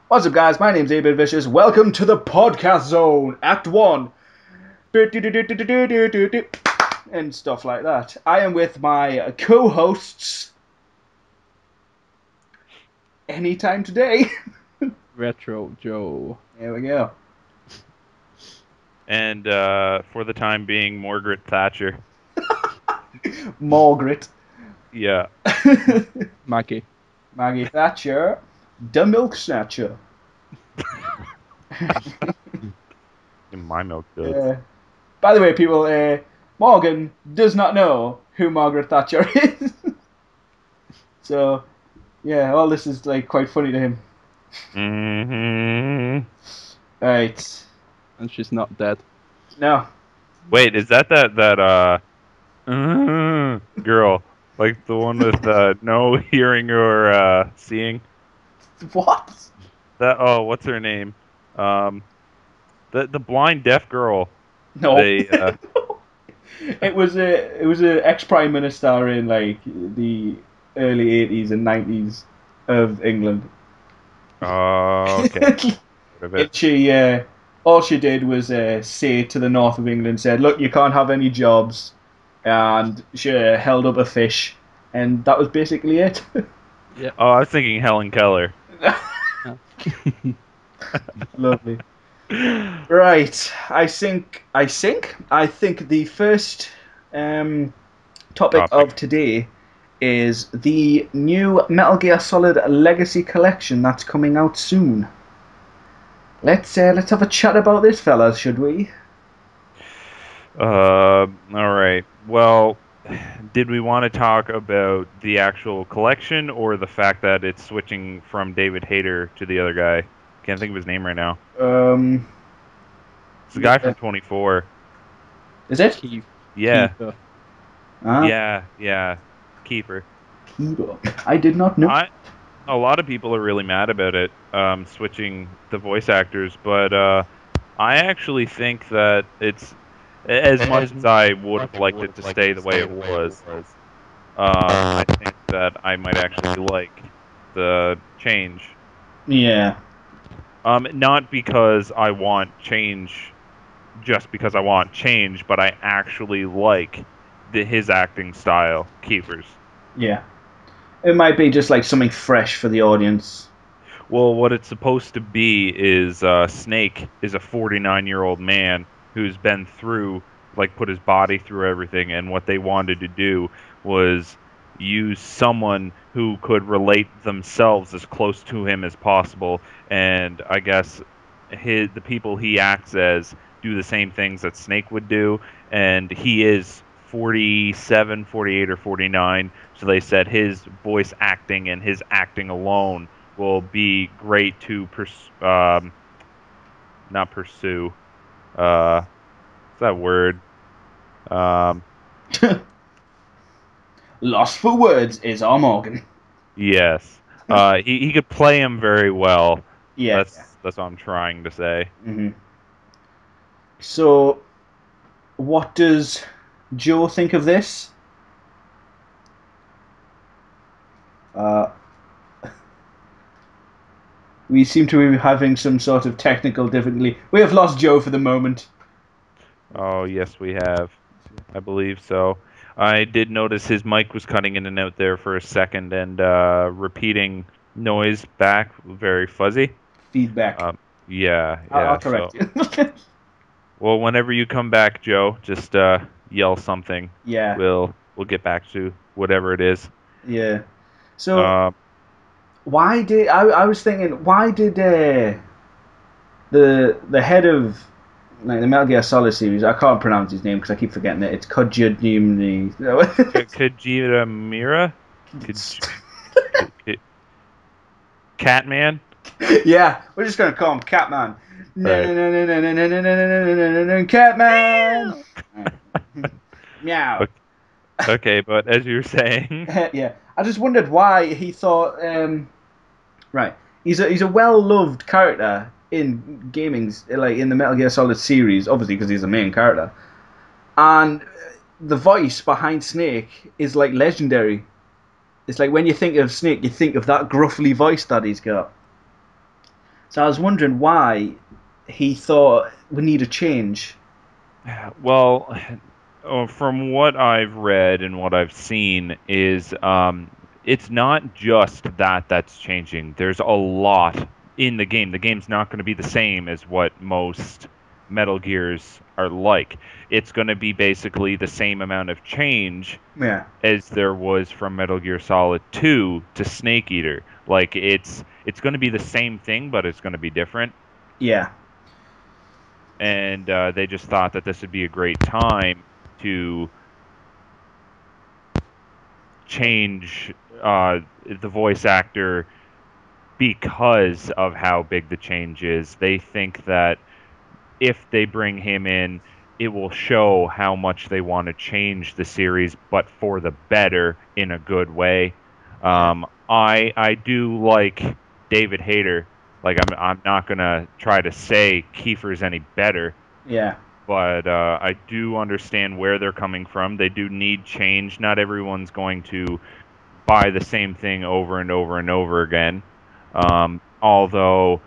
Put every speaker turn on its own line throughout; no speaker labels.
What's up, guys? My name's Abel Vicious. Welcome to the Podcast Zone, Act 1. And stuff like that. I am with my co-hosts anytime today.
Retro Joe.
There we go.
And for the time being, Margaret Thatcher.
Margaret.
Yeah.
Maggie.
Maggie Thatcher. The Milk Snatcher.
My milk duds.
By the way, people, Morgan does not know who Margaret Thatcher is. So, yeah, all this is like quite funny to him.
Mm-hmm.
Right.
And she's not dead.
No.
Wait, is that girl? Like the one with no hearing or seeing?
What?
What's her name? The blind deaf girl.
No.
They
It was a ex prime minister in like the early 80s and 90s of England.
Oh, okay.
All she did was say to the north of England, said, "Look, you can't have any jobs," and she held up a fish, and that was basically it.
Yeah.
Oh, I was thinking Helen Keller.
Lovely. Right, I think the first topic of today is the new Metal Gear Solid Legacy Collection that's coming out soon. Let's have a chat about this, fellas, should we?
All right. Well, did we want to talk about the actual collection or the fact that it's switching from David Hayter to the other guy? Can't think of his name right now. It's the guy from 24.
Is it?
Yeah.
Keeper.
Yeah. Keeper.
Keeper. I did not know.
A lot of people are really mad about it, switching the voice actors, but I actually think that it's as much as I would have liked it to stay the way it was. I think that I might actually like the change.
Yeah.
Not because I want change, just because I want change, but I actually like his acting style, Keeper's.
Yeah. It might be just like something fresh for the audience.
Well, what it's supposed to be is Snake is a 49-year-old man who's been through, like, put his body through everything, and what they wanted to do was use someone who could relate themselves as close to him as possible, and I guess the people he acts as do the same things that Snake would do, and he is 47, 48, or 49, so they said his voice acting and his acting alone will be great to not pursue. What's that word?
Lost for words is our Morgan.
Yes. He could play him very well.
Yeah.
That's what I'm trying to say.
Mm-hmm. So, what does Joe think of this? We seem to be having some sort of technical difficulty. We have lost Joe for the moment.
Oh, yes, we have. I believe so. I did notice his mic was cutting in and out there for a second and repeating noise back, very fuzzy.
Feedback.
Yeah.
I'll correct you.
Well, whenever you come back, Joe, just yell something.
Yeah.
We'll get back to whatever it is.
Yeah. So, why did I was thinking? Why did the head of like the Metal Gear Solid series? I can't pronounce his name because I keep forgetting it. It's Kojima.
Kojima Mira? Catman?
Yeah, we're just gonna call him Catman.
Right.
Catman. Meow.
Okay, but as you were saying,
Yeah, I just wondered why he thought. Right, he's a well loved character in gaming's like in the Metal Gear Solid series, obviously because he's the main character, and the voice behind Snake is like legendary. It's like when you think of Snake, you think of that gruffly voice that he's got. So I was wondering why he thought we need a change.
Well, from what I've read and what I've seen is it's not just that that's changing. There's a lot in the game. The game's not going to be the same as what most Metal Gears are like. It's going to be basically the same amount of change
Yeah,
as there was from Metal Gear Solid 2 to Snake Eater. Like it's going to be the same thing, but it's going to be different.
yeah,
And they just thought that this would be a great time to change the voice actor because of how big the change is. They think that if they bring him in, it will show how much they want to change the series, but for the better in a good way.
yeah,
I do like David Hayter. Like I'm not gonna try to say Kiefer's any better,
yeah,
but I do understand where they're coming from. They do need change. Not everyone's going to buy the same thing over and over and over again. Although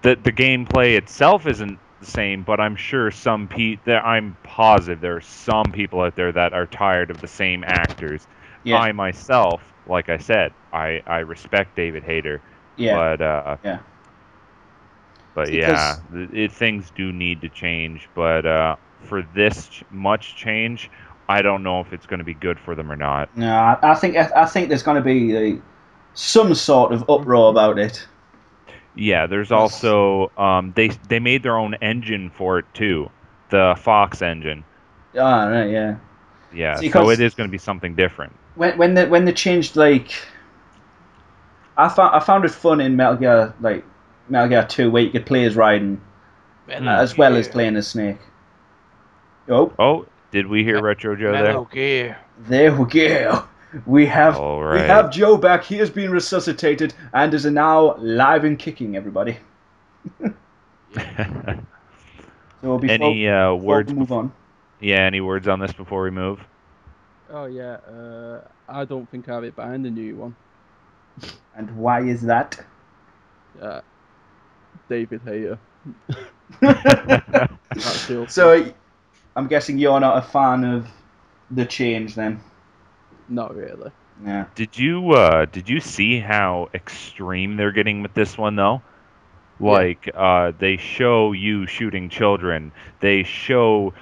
the gameplay itself isn't the same, but I'm sure I'm positive there are some people out there that are tired of the same actors.
yeah,
I myself, like I said, I respect David Hayter,
yeah,
but
yeah.
yeah,
Because
things do need to change. But for this much change, I don't know if it's going to be good for them or not.
no, I think there's going to be some sort of uproar about it.
Yeah, there's
'Cause-
also they made their own engine for it too, the Fox engine.
Ah, right, yeah.
Yeah,
See,
so it
because
is going to be something different.
when they changed I found it fun in Metal Gear 2 where you could play as Raiden
Hmm.
Metal
as well as
Gear.
playing as Snake. Oh,
Oh, did we hear
Me-
Retro Joe there?
Metal Gear.
there we go.
All
We
right.
have Joe back. He has been resuscitated and is now live and kicking. Everybody. So
Any
before we
words
move
before?
on,
Yeah, any words on this before we move?
Oh yeah. I don't think I have it behind the new one.
and why is that?
Uh, David Hayter. That's the thing.
So I'm guessing you're not a fan of the change then.
Not really.
Yeah.
Did you see how extreme they're getting with this one though?
Yeah.
Like they show you shooting children, they show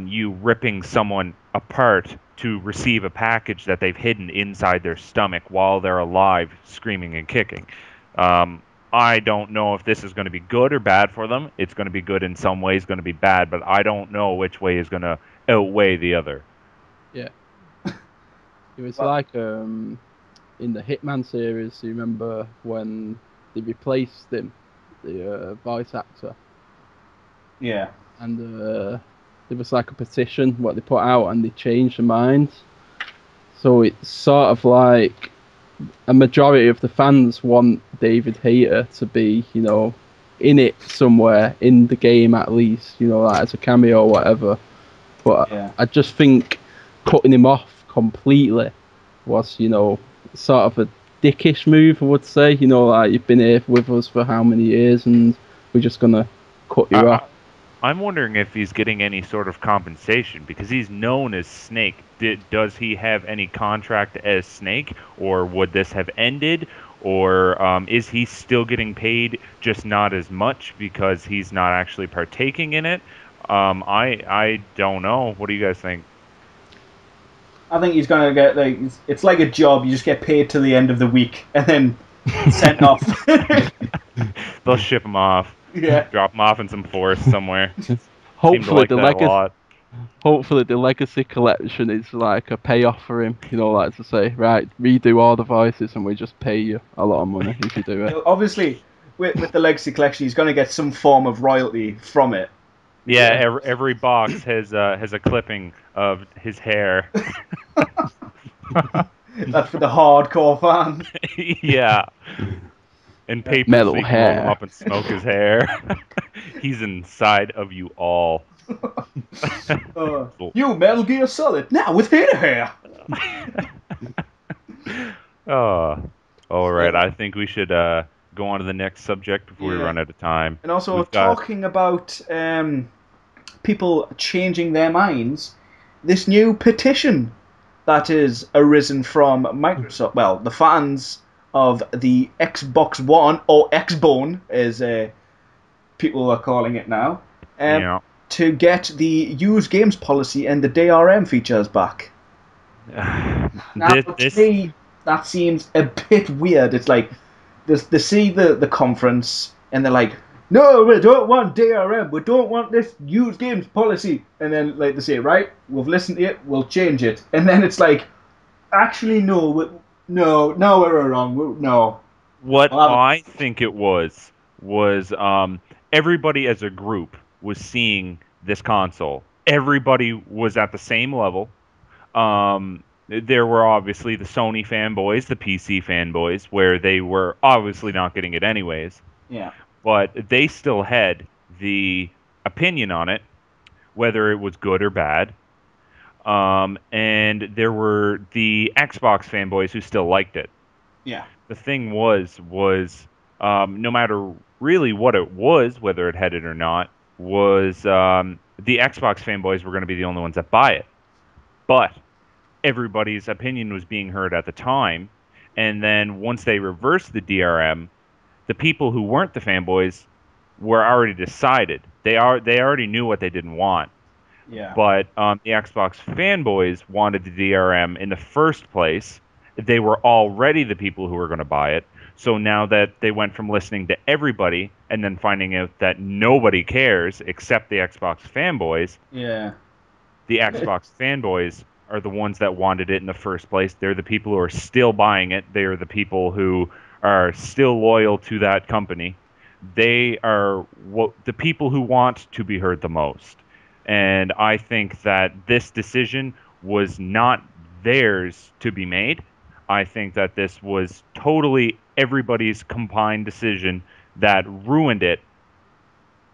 you ripping someone apart to receive a package that they've hidden inside their stomach while they're alive, screaming and kicking. Um, I don't know if this is going to be good or bad for them. It's going to be good in some ways, going to be bad, but I don't know which way is going to outweigh the other.
Yeah. It was
Well,
like in the Hitman series. You remember when they replaced him, the voice actor,
yeah.
and there was like a petition what they put out, and they changed their minds. So it's sort of like a majority of the fans want David Hayter to be, in it somewhere in the game at least, like as a cameo or whatever. But
Yeah.
I just think cutting him off completely was, sort of a dickish move, I would say. Like you've been here with us for how many years, and we're just gonna cut you
I,
off.
I'm wondering if he's getting any sort of compensation because he's known as Snake. Does he have any contract as Snake, or would this have ended, or is he still getting paid, just not as much because he's not actually partaking in it? I don't know. What do you guys think?
I think he's gonna get it's like a job. You just get paid to the end of the week and then sent off.
They'll ship him off,
Yeah.
drop him off in some forest somewhere. Seem to
Hopefully
like
the
that a
legacy,
lot.
hopefully the legacy collection is like a payoff for him. Like to say, right, redo all the voices, and we just pay you a lot of money if you do it.
Obviously, with the Legacy Collection, he's gonna get some form of royalty from it.
Yeah,
Yeah.
every box has a clipping of his hair.
That's for the hardcore fan.
Yeah, and
Yeah.
papers so
Metal
you can roll him
hair.
up and smoke his hair. He's inside of you all.
You Metal Gear Solid now with hair.
Oh, all right.
So,
I think we should go on to the next subject before we
Yeah.
run out of time.
And also
We've got-
talking about people changing their minds, this new petition that is arisen from Microsoft, well, the fans of the Xbox One, or Xbone, as people are calling it now,
Yeah.
to get the used games policy and the DRM features back. Now, to me, that seems a bit weird. It's like, they see the conference, and they're like, no, we don't want DRM, we don't want this used games policy. And then, like, they say, right, we've listened to it, we'll change it. And then it's like, actually, no, no, we're wrong, no.
What I think it was everybody as a group was seeing this console. Everybody was at the same level. There were obviously the Sony fanboys, the PC fanboys, where they were obviously not getting it anyways.
Yeah.
But they still had the opinion on it, whether it was good or bad. And there were the Xbox fanboys who still liked it.
Yeah.
The thing was no matter really what it was, whether it had it or not, was the Xbox fanboys were going to be the only ones that buy it. But everybody's opinion was being heard at the time, and then once they reversed the DRM, the people who weren't the fanboys were already decided. They already knew what they didn't want.
Yeah.
But the Xbox fanboys wanted the DRM in the first place. They were already the people who were going to buy it. So now that they went from listening to everybody and then finding out that nobody cares except the Xbox fanboys,
Yeah.
the Xbox fanboys are the ones that wanted it in the first place. They're the people who are still buying it. They are the people who are still loyal to that company. They are the people who want to be heard the most. And I think that this decision was not theirs to be made. I think that this was totally everybody's combined decision that ruined it,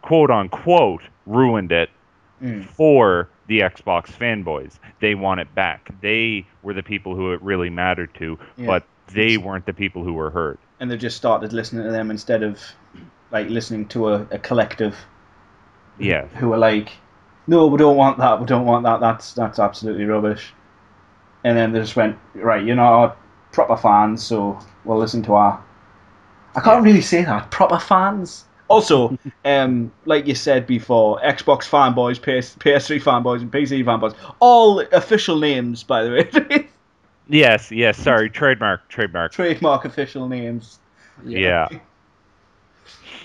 quote unquote, ruined it for the Xbox fanboys. They want it back. They were the people who it really mattered to, but they weren't the people who were heard.
And they've just started listening to them instead of like listening to a collective.
Yeah.
Who are like, no, we don't want that. We don't want that. That's absolutely rubbish. And then they just went, right, you're not our proper fans, so we'll listen to our. I can't really say that, proper fans. Also, like you said before, Xbox fanboys, PS3 fanboys, and PC fanboys, all official names, by the way.
Yes. Sorry, trademark.
Trademark official names.
Yeah.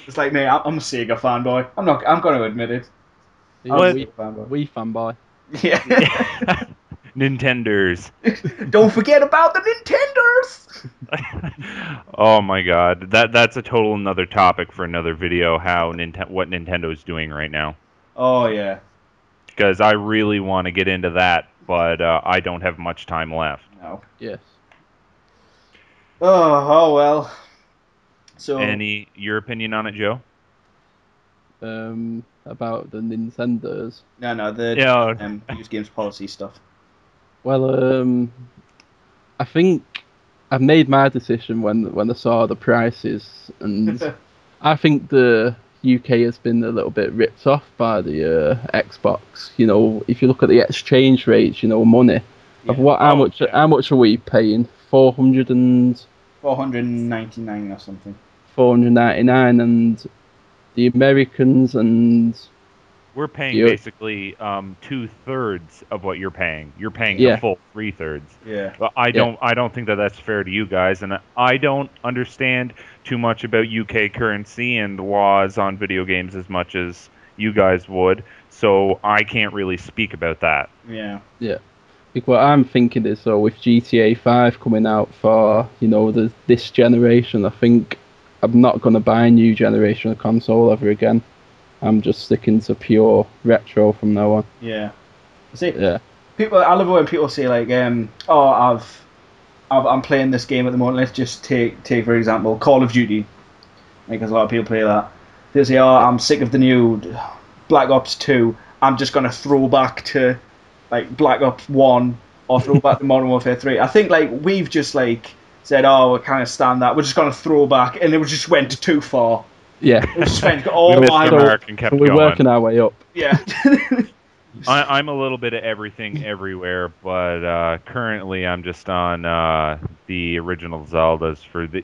It's like me. I'm a Sega fanboy. I'm going to admit it.
We fanboy.
Yeah.
Nintenders.
Don't forget about the Nintenders.
Oh my God, that's a total another topic for another video. What Nintendo's doing right now.
Oh yeah.
Because I really want to get into that, but I don't have much time left.
No.
Yes.
Oh well. So.
Your opinion on it, Joe?
About the Nintendos.
No, the used games policy stuff.
Well, I think I've made my decision when I saw the prices, and I think the UK has been a little bit ripped off by the Xbox. You know, if you look at the exchange rates, you know, money of how much are we paying?
499 or something.
499, and the Americans and
we're paying basically 2/3 of what you're paying. You're paying the full 3/3.
Yeah.
But I don't think that that's fair to you guys, and I don't understand too much about UK currency and laws on video games as much as you guys would. So I can't really speak about that.
Yeah.
Yeah. Because what I'm thinking is, with GTA5 coming out for this generation, I think I'm not going to buy a new generation of console ever again. I'm just sticking to pure retro from now on.
Yeah. See,
yeah.
I love it when people say like, I'm playing this game at the moment. Let's just take for example Call of Duty, because a lot of people play that. They say, I'm sick of the new Black Ops 2. I'm just gonna throw back to like Black Ops 1 or throw back to Modern Warfare 3. I think like we've just like said, "Oh, we can't stand that. We're just going to throw back," and it just went too far.
Yeah.
It just went,
We
"Oh
missed
my
the mark and kept
So we're
going.
working our way up.
yeah."
I'm a little bit of everything everywhere, but currently I'm just on the original Zeldas for the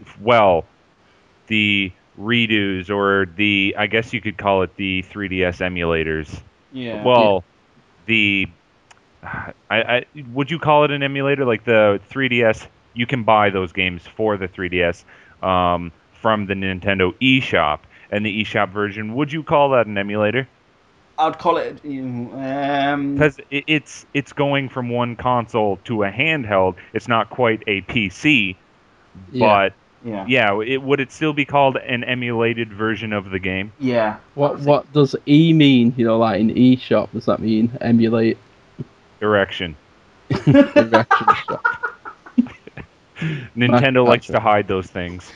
redos, or I guess you could call it the 3DS emulators.
Yeah.
Well, the would you call it an emulator? Like the 3DS, you can buy those games for the 3DS from the Nintendo eShop, and the eShop version. Would you call that an emulator?
I'd call it.
Because it's going from one console to a handheld. It's not quite a PC,
Yeah.
but
Yeah.
yeah, would it still be called an emulated version of the game?
Yeah.
What does E mean? You know, like in eShop, does that mean emulate?
Erection.
Erection shop.
Nintendo likes to hide those things.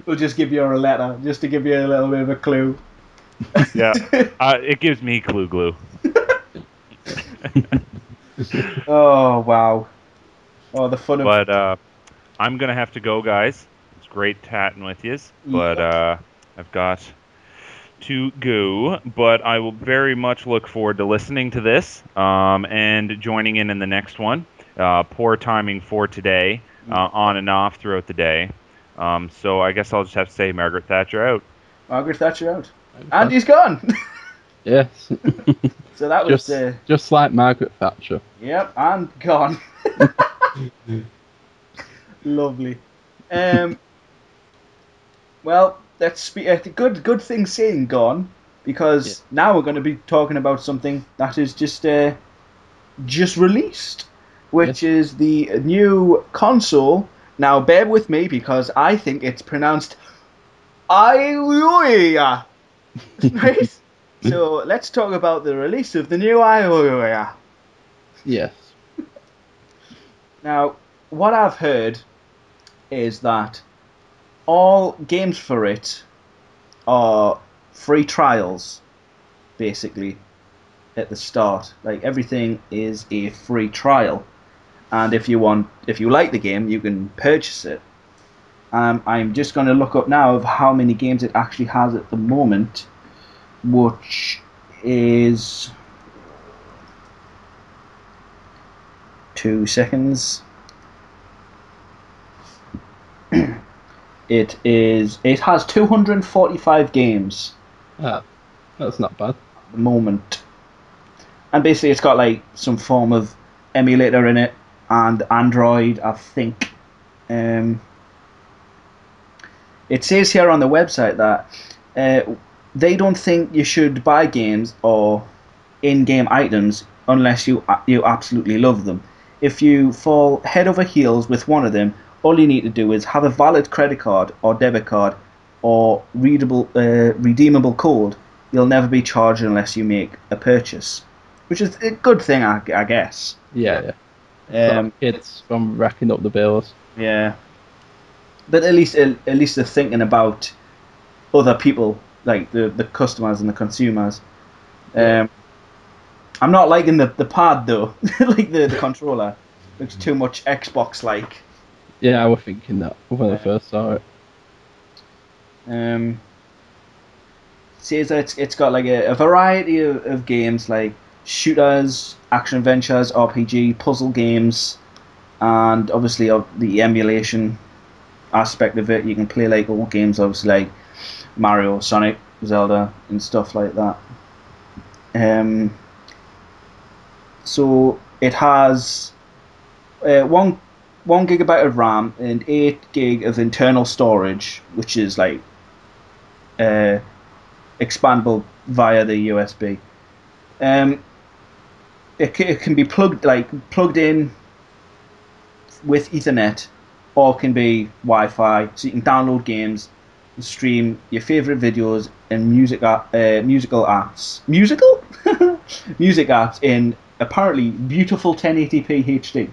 We'll just give you a letter, just to give you a little bit of a clue.
Yeah, it gives me clue glue.
Oh wow! Oh, the fun of.
But I'm gonna have to go, guys. It's great chatting with you, but I've got to go. But I will very much look forward to listening to this and joining in the next one. Poor timing for today, on and off throughout the day. So I guess I'll just have to say Margaret Thatcher out.
Margaret Thatcher out. Andy's gone.
Yes.
So that was
just like Margaret Thatcher.
Yep, and gone. Lovely. Well, that's good thing saying gone, because now we're going to be talking about something that is just released, which is the new console. Now, bear with me because I think it's pronounced OUYA. Right? So let's talk about the release of the new OUYA.
Yes.
Now, what I've heard is that all games for it are free trials, basically, at the start. Like, everything is a free trial, and if you like the game, you can purchase it. I'm just going to look up now of how many games it actually has at the moment, which is 2 seconds. It has 245 games.
That's not bad.
At the moment. And basically it's got like some form of emulator in it, and Android, I think. It says here on the website that they don't think you should buy games or in-game items unless you absolutely love them. If you fall head over heels with one of them, all you need to do is have a valid credit card or debit card or redeemable code. You'll never be charged unless you make a purchase, which is a good thing, I guess.
Yeah. Kids from racking up the bills.
Yeah, but at least they're thinking about other people, like the customers and the consumers. I'm not liking the pad though, like the controller. Looks too much Xbox like.
Yeah, I was thinking that when I first saw it.
Says that it's got like a variety of games, like shooters, action adventures, RPG, puzzle games, and obviously the emulation aspect of it. You can play like old games, obviously like Mario, Sonic, Zelda, and stuff like that. So it has 1 gigabyte of RAM and 8 gig of internal storage, which is like expandable via the USB. It can be plugged in with Ethernet, or can be Wi-Fi, so you can download games, and stream your favorite videos and musical apps. Music apps in apparently beautiful 1080p HD.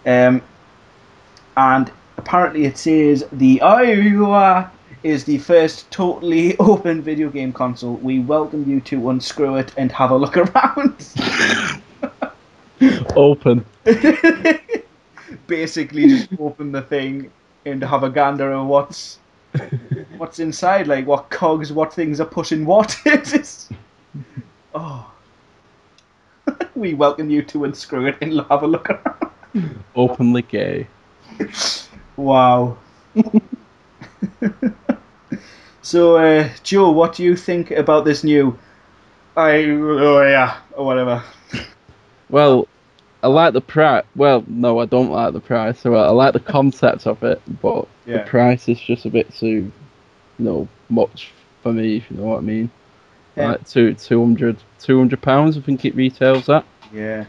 And apparently it says the OUYA is the first totally open video game console. We welcome you to unscrew it and have a look around.
Open.
basically just open the thing and have a gander at what's inside, like what cogs, what things are pushing what. It's just, oh, we welcome you to Unscrew It and have a look around.
Openly gay.
Wow. So, Joe, what do you think about this new OUYA or whatever?
Well, I like the price. Well, no, I don't like the price. So I like the concept of it, but the
Yeah.
price is just a bit too, much for me. If you know what I mean. Like 200 pounds. I think it retails at.
Yeah.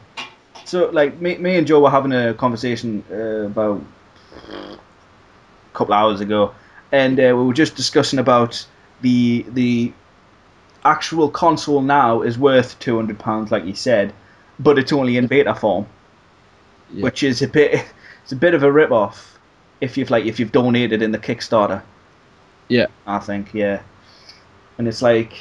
So, like, me and Joe were having a conversation about a couple hours ago, and we were just discussing about the actual console now is worth £200, like you said, but it's only in beta form,
Yeah.
which is it's a bit of a rip off if you've donated in the Kickstarter.
Yeah.
I think, yeah. And it's like,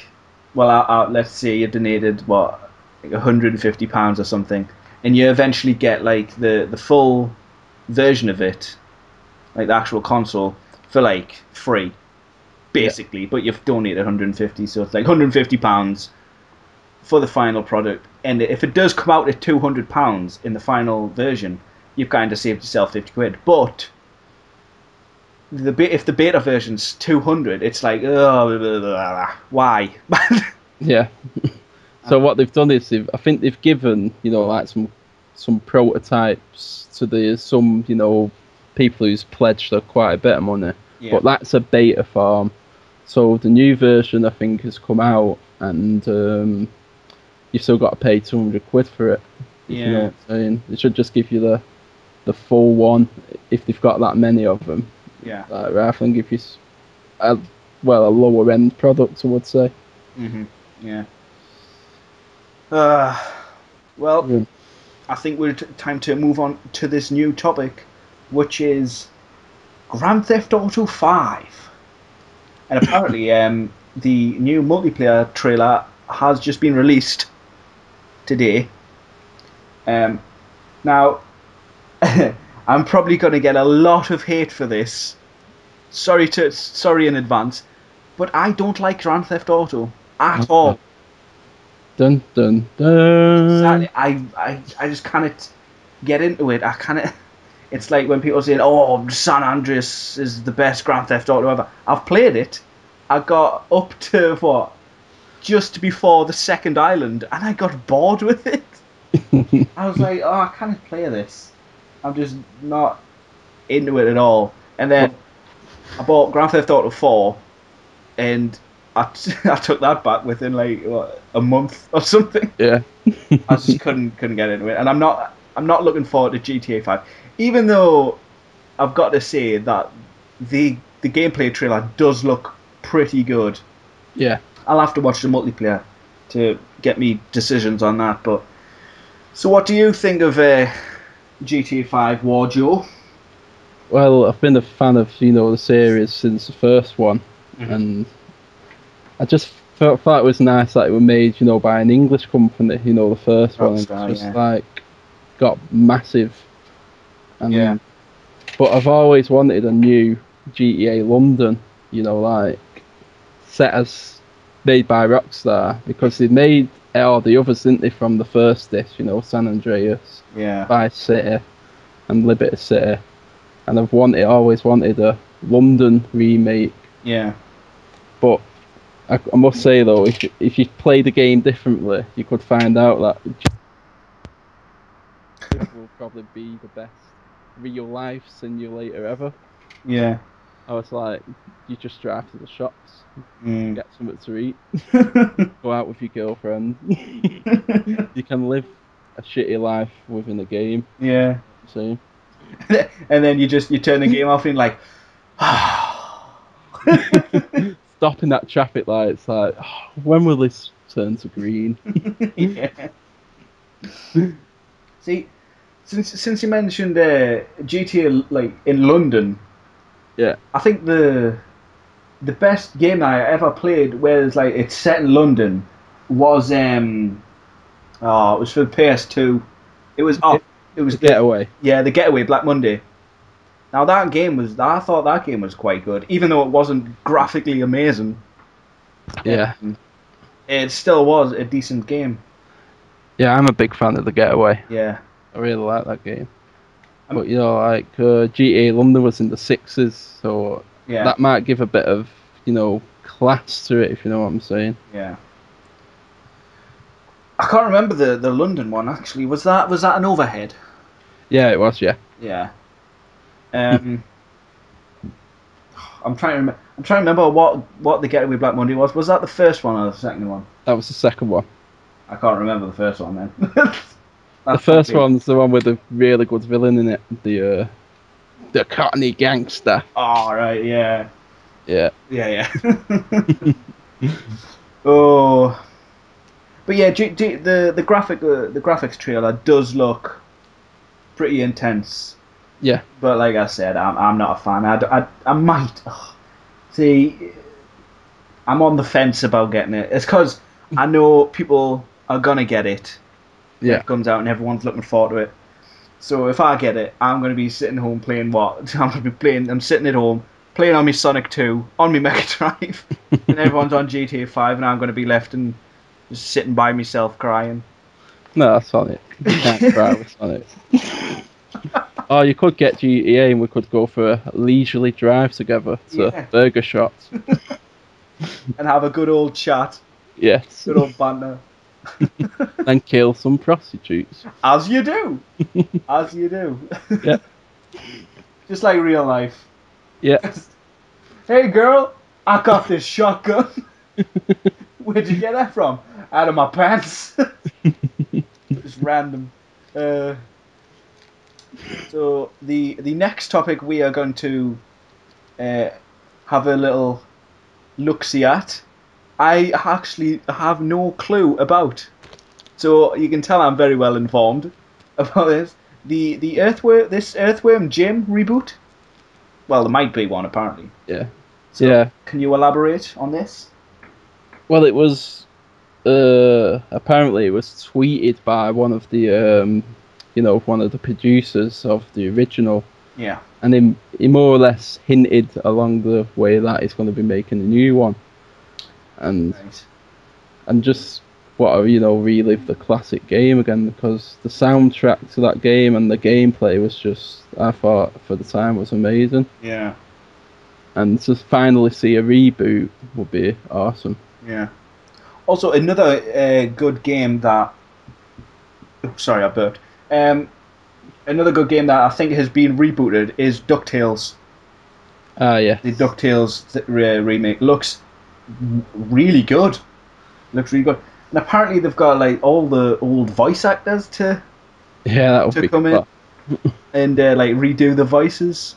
well, let's say you donated what, like £150 or something, and you eventually get like the full version of it, like the actual console, for like free, basically. Yeah. But you've donated 150, so it's like £150 for the final product. And if it does come out at £200 in the final version, you've kind of saved yourself 50 quid. But if the beta version's 200, it's like, oh, blah, blah, blah, why?
Yeah. So what they've done is I think they've given like some prototypes to some people who's pledged quite a bit of money. Yeah. But that's a beta form. So the new version I think has come out, and you've still got to pay 200 quid for it. If you know what I'm saying. It should just give you the full one if they've got that many of them.
Yeah.
Rather than give you a lower end product, I would say.
Yeah. Well, yeah. I think we're time to move on to this new topic, which is Grand Theft Auto 5. And apparently, the new multiplayer trailer has just been released today. Now, I'm probably going to get a lot of hate for this. Sorry in advance, but I don't like Grand Theft Auto at all.
Dun dun dun.
Exactly. I just can't get into it. I can't. It's like when people say, "Oh, San Andreas is the best Grand Theft Auto ever." I've played it. I got up to just before the second island, and I got bored with it. I was like, "Oh, I can't play this. I'm just not into it at all." And then I bought Grand Theft Auto 4, and I took that back within like a month or something.
Yeah.
I just couldn't get into it, and I'm not looking forward to GTA5, even though I've got to say that the gameplay trailer does look pretty good.
Yeah.
I'll have to watch the multiplayer to get me decisions on that. But so, what do you think of GTA5 War, Joe?
Well, I've been a fan of the series since the first one, and I just thought it was nice that it was made by an English company. The first one, and it's just like got massive. And but I've always wanted a new GTA London, like set as made by Rockstar, because they made all the others, didn't they, from the first disc, San Andreas, Vice City, and Liberty City. And I've always wanted a London remake.
Yeah.
But I must say though, if you play the game differently, you could find out that this will probably be the best real life simulator ever.
Yeah.
I was like, you just drive to the shops, get something to eat, go out with your girlfriend. You can live a shitty life within a game.
Yeah.
See.
And then you turn the game off and like,
stopping that traffic light. It's like, when will this turn to green?
Yeah. See, since you mentioned GTA like in London, I think the best game I ever played where it's set in London was it was for the PS2. It was It was
The Getaway.
Yeah, the Getaway, Black Monday. Now I thought that game was quite good, even though it wasn't graphically amazing.
Yeah.
It still was a decent game.
Yeah, I'm a big fan of The Getaway.
Yeah.
I really like that game. But you know, like GTA London was in the 6s, so
Yeah.
that might give a bit of, you know, class to it, if you know what I'm saying.
Yeah. I can't remember the London one actually. Was that an overhead?
Yeah, it was. Yeah.
Yeah. I'm trying to remember what the Getaway Black Monday was. Was that the first one or the second one?
That was the second one.
I can't remember the first one then.
The first one's the one with a really good villain in it, the Cockney gangster.
Oh right, yeah.
Yeah.
Yeah. Oh. But yeah, the graphics trailer does look pretty intense.
Yeah.
But like I said, I'm not a fan. I might see. I'm on the fence about getting it. It's because I know people are gonna get it when
Yeah.
it comes out, and everyone's looking forward to it. So if I get it, I'm gonna be sitting home playing what? I'm sitting at home playing on my Sonic 2 on my Mega Drive, and everyone's on GTA 5, and I'm gonna be left and just sitting by myself crying.
No, that's Sonic. You can't cry with Sonic. Oh, you could get GTA and we could go for a leisurely drive together to Burger Shots.
And have a good old chat.
Yes.
Good old banter.
And kill some prostitutes.
As you do. As you do.
Yeah.
Just like real life.
Yeah.
Hey girl, I got this shotgun. Where'd you get that from? Out of my pants. Just random. So the next topic we are going to have a little look-see at, I actually have no clue about. So you can tell I'm very well informed about this. The Earthworm Jim reboot. Well, there might be one apparently.
Yeah.
So
Yeah.
Can you elaborate on this?
Well, it was apparently it was tweeted by one of the one of the producers of the original.
Yeah.
And he more or less hinted along the way that he's going to be making a new one, and just relive the classic game again, because the soundtrack to that game and the gameplay was just, I thought for the time, was amazing.
Yeah.
And to finally see a reboot would be awesome.
Yeah. Also, another good game that. Oh, sorry, I burped. Another good game that I think has been rebooted is DuckTales.
Yeah.
The DuckTales remake looks really good. Looks really good. And apparently they've got like all the old voice actors to
that would be
come in and like redo the voices.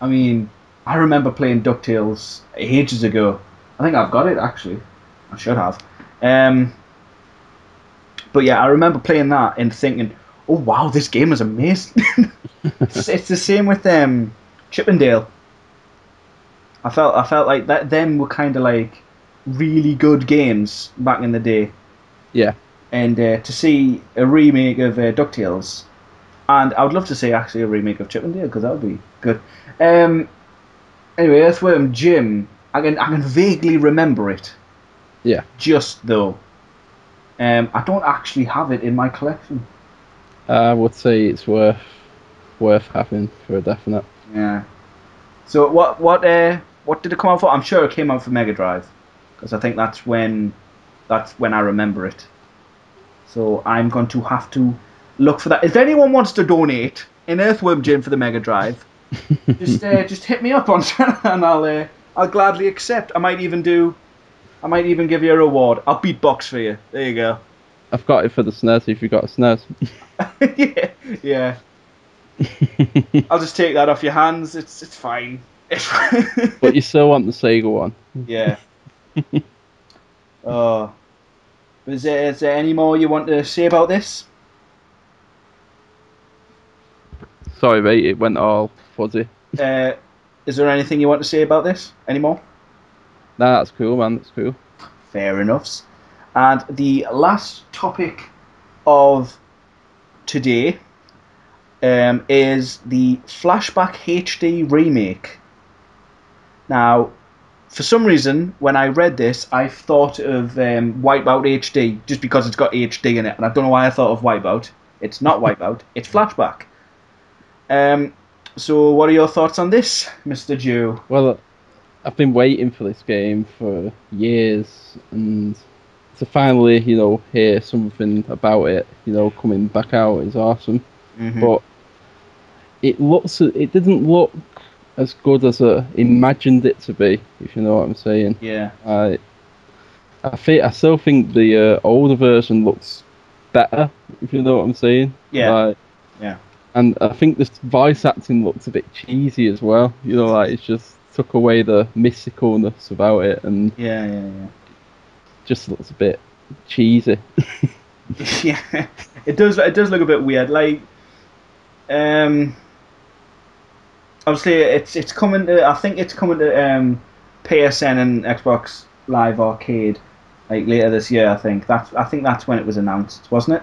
I mean, I remember playing DuckTales ages ago. I think I've got it actually. I should have. But yeah, I remember playing that and thinking, "Oh wow, this game is amazing." It's the same with Chippendale. I felt like that. Them were kind of like really good games back in the day.
Yeah.
And to see a remake of DuckTales, and I would love to see actually a remake of Chippendale, because that would be good. Anyway, Earthworm Jim, I can vaguely remember it.
Yeah.
Just though, I don't actually have it in my collection.
I would say it's worth having for a definite.
Yeah. So what did it come out for? I'm sure it came out for Mega Drive, because I think that's when I remember it. So I'm going to have to look for that. If anyone wants to donate an Earthworm Jim for the Mega Drive, just hit me up on Twitter and I'll gladly accept. I might even give you a reward. I'll beatbox for you. There you go.
I've got it for the SNES if you've got a SNES.
yeah. I'll just take that off your hands. It's fine.
But you still want the Sega one.
Yeah. Oh. Is there any more you want to say about this?
Sorry, mate, it went all fuzzy.
Is there anything you want to say about this anymore?
Nah, that's cool, man. That's cool.
Fair enough. And the last topic of today is the Flashback HD remake. Now, for some reason, when I read this, I thought of Wipeout HD just because it's got HD in it, and I don't know why I thought of Wipeout. It's not Wipeout, it's Flashback. So, what are your thoughts on this, Mr. Joe?
Well, I've been waiting for this game for years, and to finally, hear something about it, coming back out is awesome.
Mm-hmm.
But it didn't look as good as I imagined it to be, if you know what I'm saying.
Yeah.
I still think the older version looks better, if you know what I'm saying.
Yeah. Yeah.
And I think the voice acting looks a bit cheesy as well. It just took away the mysticalness about it, and
yeah.
just looks a bit cheesy.
Yeah, it does. It does look a bit weird. Like, obviously, it's coming to. I think it's coming to PSN and Xbox Live Arcade like later this year. I think that's when it was announced, wasn't it?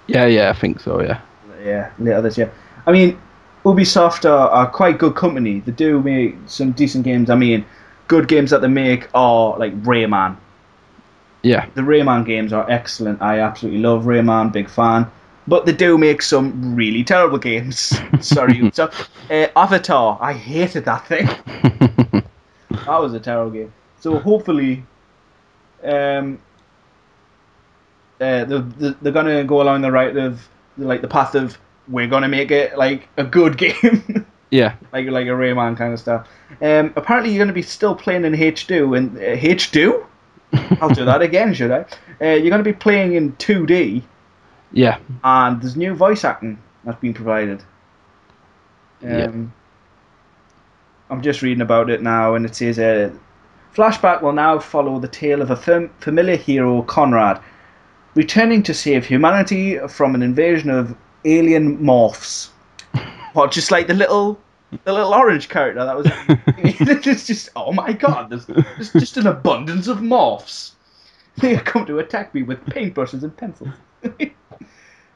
Yeah, I think so. Yeah.
Yeah, later this year. I mean, Ubisoft are quite good company. They do make some decent games. I mean, good games that they make are like Rayman.
Yeah.
The Rayman games are excellent. I absolutely love Rayman, big fan. But they do make some really terrible games. Sorry, Ubisoft. Avatar, I hated that thing. That was a terrible game. So hopefully, um, they're gonna go along the right of the path of we're gonna make it like a good game.
Yeah.
like a Rayman kind of stuff. Apparently, you're gonna be still playing in H2 and H2. I'll do that again, should I? You're gonna be playing in 2D.
Yeah.
And there's new voice acting that's been provided.
Yeah.
I'm just reading about it now, and it says Flashback will now follow the tale of a familiar hero, Conrad, returning to save humanity from an invasion of alien morphs. What, just like the little orange character that was? It's just, oh my god, there's just an abundance of morphs. They come to attack me with paintbrushes and pencils.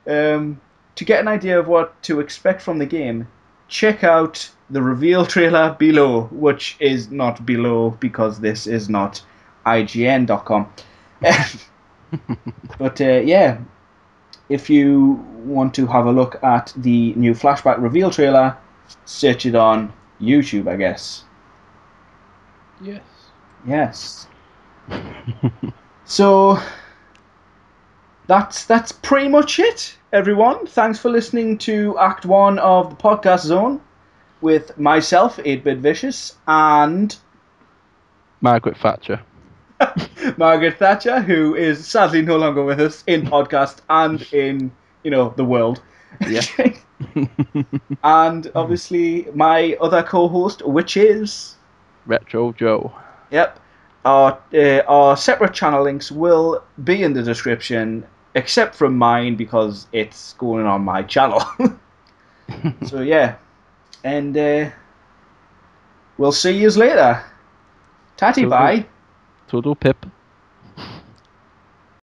To get an idea of what to expect from the game, check out the reveal trailer below, which is not below because this is not IGN.com. But yeah, if you want to have a look at the new Flashback reveal trailer, search it on YouTube, I guess.
Yes.
Yes. So that's pretty much it, everyone. Thanks for listening to Act 1 of the Podcast Zone with myself, 8-Bit Vicious, and
Margaret Thatcher.
Margaret Thatcher, who is sadly no longer with us in podcast and in, the world.
Yeah.
And obviously my other co-host, which is
Retro Joe.
Yep. Our separate channel links will be in the description, except from mine because it's going on my channel. So yeah, and we'll see you later. Tatty bye.
Toodle pip.